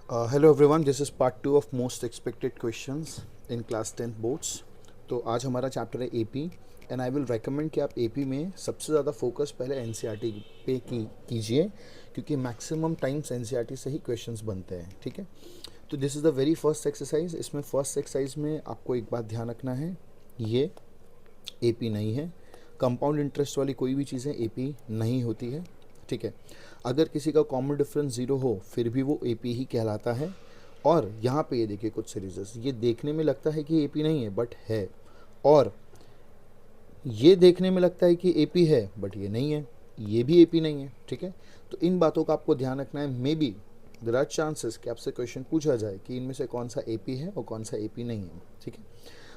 Hello everyone, this is part 2 of most expected questions in class 10 boards. तो आज हमारा chapter है AP and I will recommend कि आप एपी में सबसे ज़्यादा फोकस पहले एनसीईआरटी पे कीजिए, क्योंकि मैक्सिमम टाइम्स एनसीईआरटी से ही क्वेश्चंस बनते हैं। ठीक है, तो this is the very first exercise. इसमें फर्स्ट एक्सरसाइज में आपको एक बात ध्यान रखना है, ये एपी नहीं है। कंपाउंड इंटरेस्ट वाली कोई भी चीज़ें एपी नहीं होती है। ठीक है, अगर किसी का कॉमन डिफरेंस ज़ीरो हो फिर भी वो एपी ही कहलाता है। और यहाँ पे ये देखिए कुछ सीरीजेस, ये देखने में लगता है कि एपी नहीं है बट है, और ये देखने में लगता है कि एपी है बट ये नहीं है, ये भी एपी नहीं है। ठीक है, तो इन बातों का आपको ध्यान रखना है। Maybe there are chances कि आपसे क्वेश्चन पूछा जाए कि इनमें से कौन सा एपी है और कौन सा एपी नहीं है। ठीक है,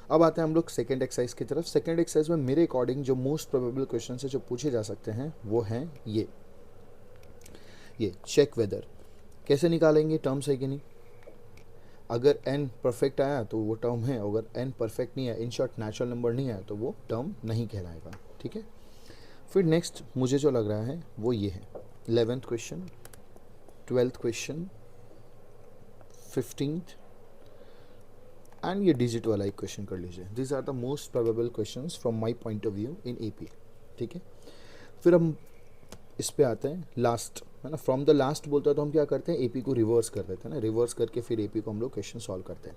अब आते हैं हम लोग सेकेंड एक्सरसाइज की तरफ। सेकेंड एक्सरसाइज में मेरे अकॉर्डिंग जो मोस्ट प्रोबेबल क्वेश्चन है जो पूछे जा सकते हैं वो हैं ये चेक वेदर। कैसे निकालेंगे, टर्म्स है कि नहीं। अगर n परफेक्ट आया तो वो टर्म है, अगर n परफेक्ट नहीं आया, इन शॉर्ट नेचुरल नंबर नहीं आया, तो वो टर्म नहीं कहलाएगा। ठीक है, फिर नेक्स्ट मुझे जो लग रहा है वो ये है 11th question, 12th question, 15th and ये डिजिट वाला एक क्वेश्चन कर लीजिए। This are the most probable questions from my point of view in AP. ठीक है, फिर हम इस पे आते हैं लास्ट, है ना। फ्रॉम द लास्ट बोलता है तो हम क्या करते हैं, एपी को रिवर्स कर देते हैं ना, रिवर्स करके फिर एपी को हम लोग क्वेश्चन सॉल्व करते हैं।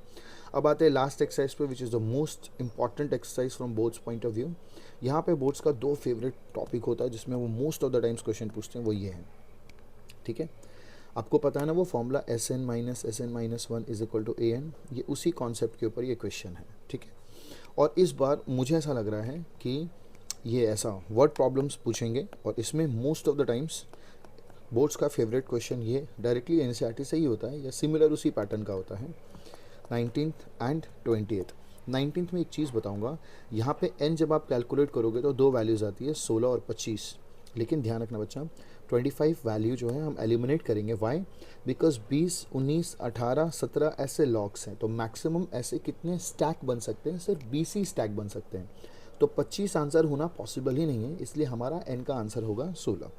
अब आते हैं लास्ट एक्सरसाइज पे, which is the most important exercise from boards point of view. यहाँ पे बोर्ड्स का दो फेवरेट टॉपिक होता है जिसमें वो most of the times question पूछते हैं, वो ये है। ठीक है, आपको पता है ना वो formula SN-1 is equal to AN, ये उसी कॉन्सेप्ट के ऊपर ये क्वेश्चन है। ठीक है, और इस बार मुझे ऐसा लग रहा है कि ये ऐसा वर्ड प्रॉब्लम्स पूछेंगे और इसमें most of the times boards का फेवरेट क्वेश्चन ये डायरेक्टली एनसीईआरटी से ही होता है या सिमिलर उसी पैटर्न का होता है। 19th and 20th। 19th में एक चीज़ बताऊंगा, यहाँ पे n जब आप कैलकुलेट करोगे तो दो वैल्यूज़ आती है 16 और 25, लेकिन ध्यान रखना बच्चा 25 वैल्यू जो है हम एलिमिनेट करेंगे। वाई? बिकॉज 20, 19, 18, 17 ऐसे लॉग्स हैं, तो मैक्सिमम ऐसे कितने स्टैक बन सकते हैं, सिर्फ 20 ही स्टैक बन सकते हैं। तो 25 आंसर होना पॉसिबल ही नहीं है, इसलिए हमारा n का आंसर होगा 16।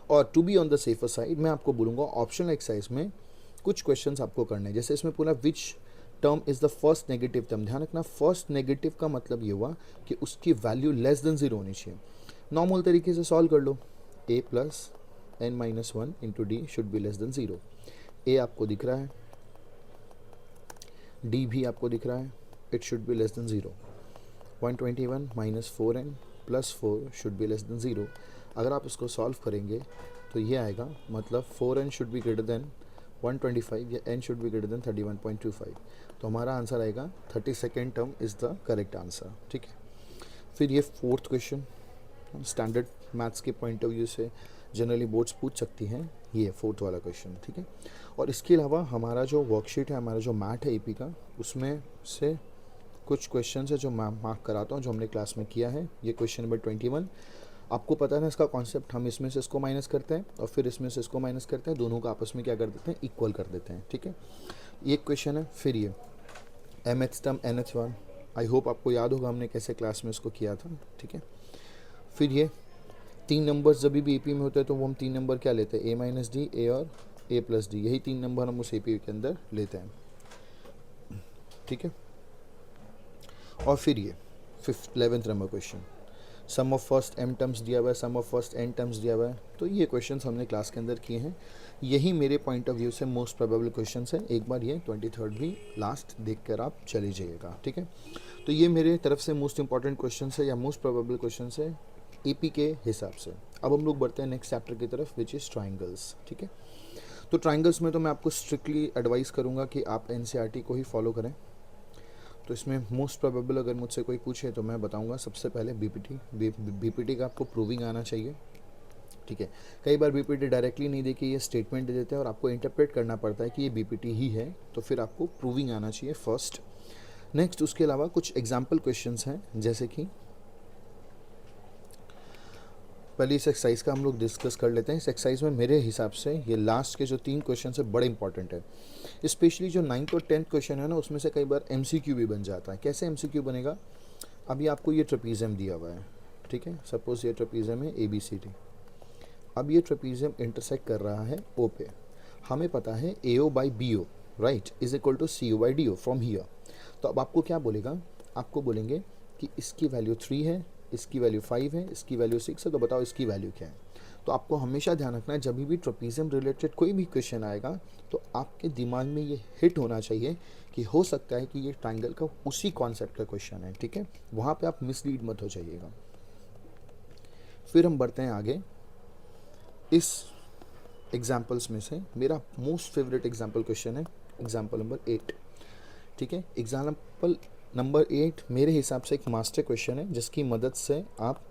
और to be on the safer side मैं आपको बोलूँगा ऑप्शनल एक्सरसाइज में कुछ क्वेश्चंस आपको करने हैं। जैसे इसमें पूरा which term is the first negative term, ध्यान रखना फर्स्ट नेगेटिव का मतलब ये हुआ कि उसकी वैल्यू लेस देन ज़ीरो होनी चाहिए। नॉर्मल तरीके से सॉल्व कर लो, a plus n-1 into D should be less than zero. a आपको दिख रहा है, d भी आपको दिख रहा है, it should be less than zero. 121 minus 4n plus 4 should be less than zero. अगर आप इसको सॉल्व करेंगे तो ये आएगा, मतलब 4n should be greater than 125 या n should be greater than 31.25। तो हमारा आंसर आएगा 32nd term is the correct answer. ठीक है, फिर ये फोर्थ क्वेश्चन स्टैंडर्ड मैथ्स के पॉइंट ऑफ व्यू से जनरली बोर्ड्स पूछ सकती हैं, ये फोर्थ वाला क्वेश्चन। ठीक है, और इसके अलावा हमारा जो वर्कशीट है, हमारा जो मैथ है एपी का, उसमें से कुछ क्वेश्चन है जो मैं मार्क कराता हूँ जो हमने क्लास में किया है। ये क्वेश्चन नंबर 21, आपको पता है ना इसका कॉन्सेप्ट, हम इसमें से इसको माइनस करते हैं और फिर इसमें से इसको माइनस करते हैं, दोनों को आपस में क्या कर देते हैं, इक्वल कर देते हैं। ठीक है, ये क्वेश्चन है। फिर ये mth term NH1, I hope आपको याद होगा हमने कैसे क्लास में इसको किया था। ठीक है, फिर ये तीन नंबर्स जब भी एपी में होते हैं तो वो हम तीन नंबर क्या लेते हैं, A-D, A और A+D, यही तीन नंबर हम उस एपी के अंदर लेते हैं। ठीक है, और फिर ये 11th number question, sum of first m terms दिया हुआ है, sum of first n terms दिया हुआ है। तो ये क्वेश्चंस हमने क्लास के अंदर किए हैं, यही मेरे पॉइंट ऑफ व्यू से मोस्ट प्रोबेबल क्वेश्चंस हैं। एक बार ये 23rd भी लास्ट देख कर आप चले जाइएगा। ठीक है, तो ये मेरे तरफ से मोस्ट इंपॉर्टेंट क्वेश्चंस है या मोस्ट प्रोबेबल क्वेश्चंस है एपी के हिसाब से। अब हम लोग बढ़ते हैं नेक्स्ट चैप्टर की तरफ, विच इज़ ट्राइंगल्स। ठीक है, तो ट्राइंगल्स में तो मैं आपको स्ट्रिक्टली एडवाइस करूँगा कि आप एनसीईआरटी को ही फॉलो करें। तो इसमें मोस्ट प्रोबेबल अगर मुझसे कोई पूछे तो मैं बताऊंगा सबसे पहले बीपीटी का आपको प्रूविंग आना चाहिए। ठीक है, कई बार बीपीटी डायरेक्टली नहीं देके ये स्टेटमेंट दे देते हैं और आपको इंटरप्रेट करना पड़ता है कि ये बीपीटी ही है, तो फिर आपको प्रूविंग आना चाहिए फर्स्ट। नेक्स्ट उसके अलावा कुछ एग्जाम्पल क्वेश्चंस हैं, जैसे कि पहले इस एक्सरसाइज का हम लोग डिस्कस कर लेते हैं। इस एक्सरसाइज में मेरे हिसाब से ये लास्ट के जो तीन क्वेश्चन है बड़े इंपॉर्टेंट है, स्पेशली जो 9th और 10th क्वेश्चन है ना, उसमें से कई बार एमसीक्यू भी बन जाता है। कैसे एमसीक्यू बनेगा, अभी आपको ये ट्रेपीजियम दिया हुआ है। ठीक है, सपोज ये ट्रेपीजियम है ABCD, अब ये ट्रेपीजियम इंटरसेक्ट कर रहा है O पे। हमें पता है AO by BO right is equal to CO by DO from here. तो अब आपको क्या बोलेगा, आपको बोलेंगे कि इसकी वैल्यू 3 है, इसकी वैल्यू 5 है, इसकी वैल्यू 6 है, तो बताओ इसकी वैल्यू क्या है। तो आपको हमेशा ध्यान रखना है, जब भी ट्रपेजियम रिलेटेड कोई भी क्वेश्चन आएगा तो आपके दिमाग में ये हिट होना चाहिए कि हो सकता है कि ये ट्राइंगल का उसी कॉन्सेप्ट का क्वेश्चन है, ठीक है। वहाँ पे आप मिसलीड मत हो जाइएगा। फिर हम बढ़ते हैं आगे। इस एग्जाम्पल्स में से मेरा मोस्ट फेवरेट एग्जाम्पल क्वेश्चन है एग्जाम्पल नंबर 8, ठीक है। एग्जाम्पल नंबर 8 मेरे हिसाब से एक मास्टर क्वेश्चन है जिसकी मदद से आप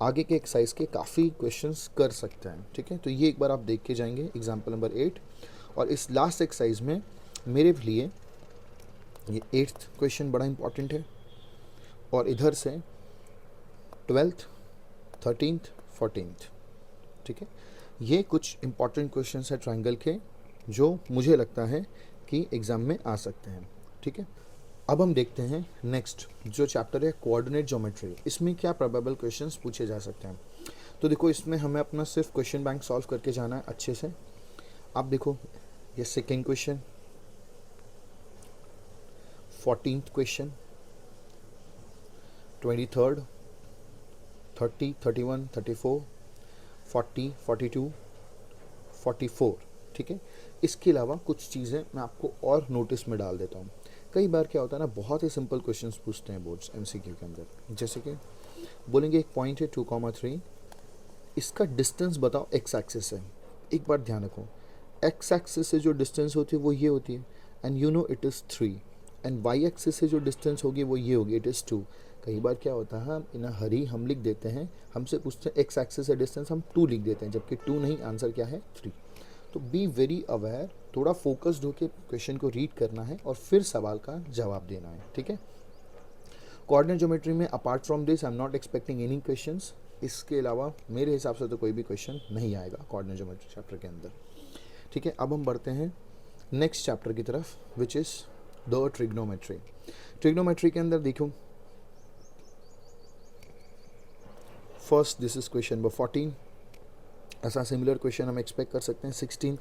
आगे के एक्सरसाइज के काफ़ी क्वेश्चंस कर सकते हैं, ठीक है। तो ये एक बार आप देख के जाएंगे एग्जाम्पल नंबर 8। और इस लास्ट एक्सरसाइज में मेरे लिए ये 8th क्वेश्चन बड़ा इंपॉर्टेंट है, और इधर से 12th 13th 14th, ठीक है। ये कुछ इंपॉर्टेंट क्वेश्चंस है ट्राइंगल के जो मुझे लगता है कि एग्ज़ाम में आ सकते हैं, ठीक है। अब हम देखते हैं नेक्स्ट जो चैप्टर है कोऑर्डिनेट ज्योमेट्री। इसमें क्या प्रोबेबल क्वेश्चंस पूछे जा सकते हैं। तो देखो इसमें हमें अपना सिर्फ क्वेश्चन बैंक सॉल्व करके जाना है अच्छे से। आप देखो ये second question, 14th question, 23rd, 30, 31, 34, 40, 42, 44, ठीक है। इसके अलावा कुछ चीज़ें मैं आपको और नोटिस में डाल देता हूँ। कई बार क्या होता है ना, बहुत ही सिंपल क्वेश्चंस पूछते हैं बोर्ड्स MCQ के अंदर। जैसे कि बोलेंगे एक पॉइंट है 2,3, इसका डिस्टेंस बताओ x एक्सिस से। एक बार ध्यान रखो, x एक्सिस से जो डिस्टेंस होती है वो ये होती है, and you know it is 3, and y axis से जो डिस्टेंस होगी वो ये होगी, इट इज़ 2। कई बार क्या होता है, हम इन हरी हम लिख देते हैं, हमसे पूछते हैं x एक्सिस से डिस्टेंस, हम 2 लिख देते हैं, जबकि 2 नहीं, आंसर क्या है 3। तो बी वेरी अवेयर, थोड़ा फोकस्ड होकर क्वेश्चन को रीड करना है और फिर सवाल का जवाब देना है, ठीक है। कोऑर्डिनेट ज्योमेट्री में apart from this I am not expecting any questions. इसके अलावा मेरे हिसाब से तो कोई भी क्वेश्चन नहीं आएगा कोऑर्डिनेट ज्योमेट्री चैप्टर के अंदर, ठीक है। अब हम बढ़ते हैं नेक्स्ट चैप्टर की तरफ which is the trigonometry. Trigonometry के अंदर देखो first this is question number 14। ऐसा सिमिलर क्वेश्चन हम एक्सपेक्ट कर सकते हैं 16th।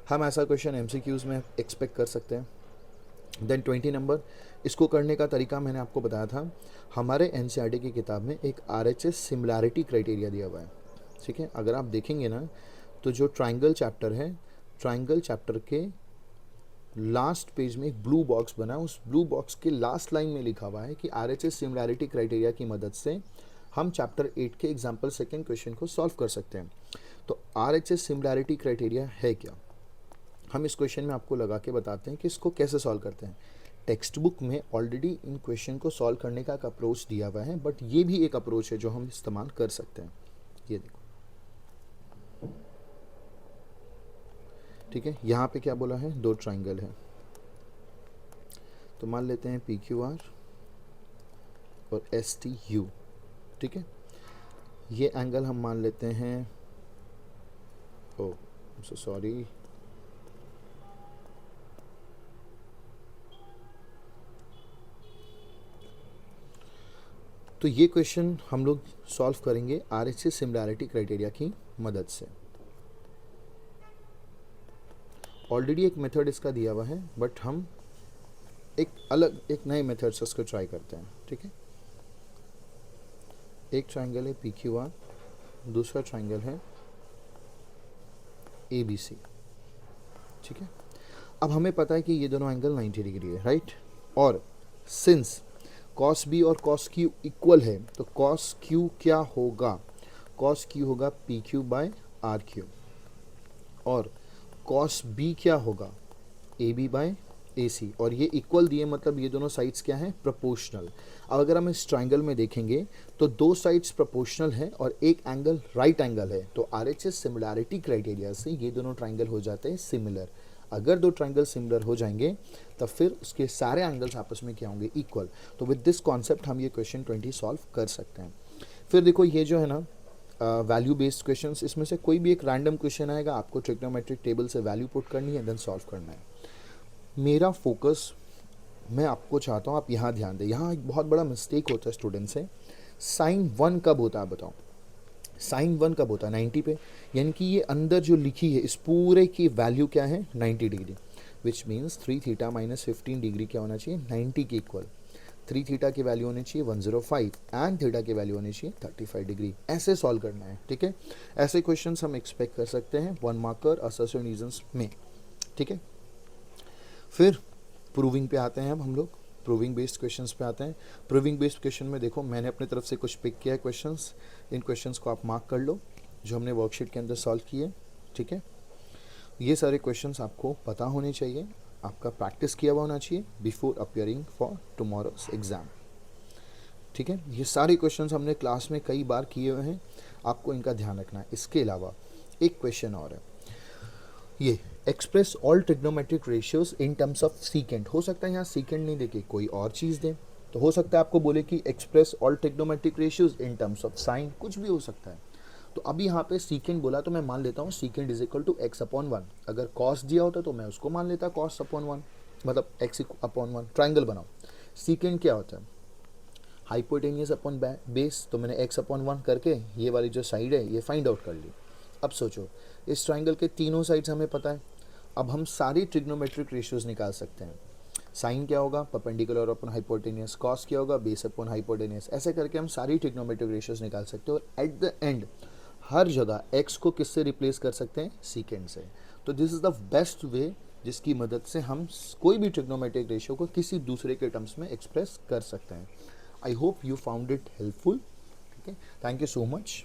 हम ऐसा क्वेश्चन MCQs में एक्सपेक्ट कर सकते हैं। देन 20 नंबर, इसको करने का तरीका मैंने आपको बताया था। हमारे NCERT की किताब में एक RHS सिमिलैरिटी क्राइटेरिया दिया हुआ है, ठीक है। अगर आप देखेंगे ना तो जो ट्राइंगल चैप्टर है, ट्राइंगल चैप्टर के लास्ट पेज में एक ब्लू बॉक्स बना है, उस ब्लू बॉक्स के लास्ट लाइन में लिखा हुआ है कि RHS सिमिलैरिटी क्राइटेरिया की मदद से हम चैप्टर 8 के एग्जाम्पल सेकेंड क्वेश्चन को सॉल्व कर सकते हैं। तो RHS सिमिलैरिटी क्राइटेरिया है क्या, हम इस क्वेश्चन में आपको लगा के बताते हैं कि इसको कैसे सॉल्व करते हैं। टेक्स्ट बुक में ऑलरेडी इन क्वेश्चन को सॉल्व करने का एक अप्रोच दिया हुआ है, बट ये भी एक अप्रोच है जो हम इस्तेमाल कर सकते हैं। ये देखो, ठीक है। यहाँ पे क्या बोला है, 2 ट्राइंगल है, तो मान लेते हैं PQR और STU, ठीक है। ये एंगल हम मान लेते हैं, ओ सो सॉरी, तो ये क्वेश्चन हम लोग सॉल्व करेंगे RHS सिमिलैरिटी क्राइटेरिया की मदद से। ऑलरेडी एक मेथड इसका दिया हुआ है, बट हम एक अलग एक नए मेथड से उसको ट्राई करते हैं, ठीक है। एक ट्राइंगल है PQR, दूसरा ट्राइंगल है ABC, ठीक है। अब हमें पता है कि ये दोनों एंगल 90 डिग्री है, राइट। और सिंस cos B और cos Q इक्वल है, तो cos Q क्या होगा, cos Q होगा PQ बाय RQ, और cos B क्या होगा AB बाय AC, और ये इक्वल दिए मतलब ये दोनों साइड्स क्या हैं, प्रोपोर्शनल। अब अगर हम इस ट्राइंगल में देखेंगे तो 2 साइड्स प्रोपोर्शनल है और एक एंगल राइट एंगल है, तो RHS सिमिलैरिटी क्राइटेरिया से ये दोनों ट्राइंगल हो जाते हैं सिमिलर। अगर 2 ट्राइंगल सिमिलर हो जाएंगे तब फिर उसके सारे एंगल्स आपस में क्या होंगे, इक्वल। तो विद दिस कॉन्सेप्ट हम ये क्वेश्चन 20 सॉल्व कर सकते हैं। फिर देखो ये जो है ना वैल्यू बेस्ड क्वेश्चंस, इसमें से कोई भी एक रैंडम क्वेश्चन आएगा, आपको ट्रिग्नोमेट्रिक टेबल से वैल्यू पुट करनी है, देन सॉल्व करना है। मेरा फोकस, मैं आपको चाहता हूँ आप यहाँ ध्यान दें। यहाँ एक बहुत बड़ा मिस्टेक होता है स्टूडेंट से, sin 1 कब होता है बताओ। साइन 1 कब होता है 90 पे, यानी कि ये अंदर जो लिखी है इस पूरे की वैल्यू क्या है 90 degree, which means 3 theta minus 15 degree क्या होना चाहिए 90 के इक्वल। 3 थीटा की वैल्यू होनी चाहिए 105 एंड थीटा की वैल्यू होनी चाहिए 35 डिग्री। ऐसे सॉल्व करना है, ठीक है। ऐसे क्वेश्चंस हम एक्सपेक्ट कर सकते हैं 1 मार्कर असोसिएशन रीजंस में, ठीक है। फिर प्रूविंग पे आते हैं अब हम लोग, प्रूविंग बेस्ड क्वेश्चंस पे आते हैं। प्रूविंग बेस्ड क्वेश्चन में देखो मैंने अपनी तरफ से कुछ पिक किया है क्वेश्चंस, इन क्वेश्चंस को आप मार्क कर लो जो हमने वर्कशीट के अंदर सॉल्व किए, ठीक है। ये सारे क्वेश्चंस आपको पता होने चाहिए, आपका प्रैक्टिस किया हुआ होना चाहिए before appearing for tomorrow's exam, ठीक है। ये सारे क्वेश्चंस हमने क्लास में कई बार किए हुए हैं, आपको इनका ध्यान रखना है। इसके अलावा एक क्वेश्चन और है, ये express all trigonometric ratios in terms of secant. हो सकता है यहाँ सीकेंट नहीं देके कोई और चीज़ दे, तो हो सकता है आपको बोले कि express all trigonometric ratios in terms of sine, कुछ भी हो सकता है। तो अभी यहाँ पे सीकेंट बोला तो मैं मान लेता हूँ secant is equal to x upon 1। अगर कॉस दिया होता तो मैं उसको मान लेता कॉस अपॉन 1, मतलब एक्स अपॉन 1। ट्राइंगल बनाओ, सीकेंट क्या होता है हाइपोटेनियस अपॉन बेस, तो मैंने एक्स अपॉन 1 करके ये वाली जो साइड है ये फाइंड आउट कर ली। अब सोचो इस ट्राइंगल के तीनों साइड्स हमें पता है, अब हम सारी ट्रिग्नोमेट्रिक रेशियोज निकाल सकते हैं। साइन क्या होगा परपेंडिकुलर अपॉन हाइपोटेनियस, कॉस क्या होगा बेस अपॉन हाइपोटेनियस, ऐसे करके हम सारी ट्रिग्नोमेट्रिक रेशियोज निकाल सकते हैं। और एट द एंड हर जगह x को किससे रिप्लेस कर सकते हैं सीकेंट से। तो this is the best way जिसकी मदद से हम कोई भी ट्रिग्नोमेट्रिक रेशियो को किसी दूसरे के टर्म्स में एक्सप्रेस कर सकते हैं। I hope you found it helpful, ठीक है। Thank you so much.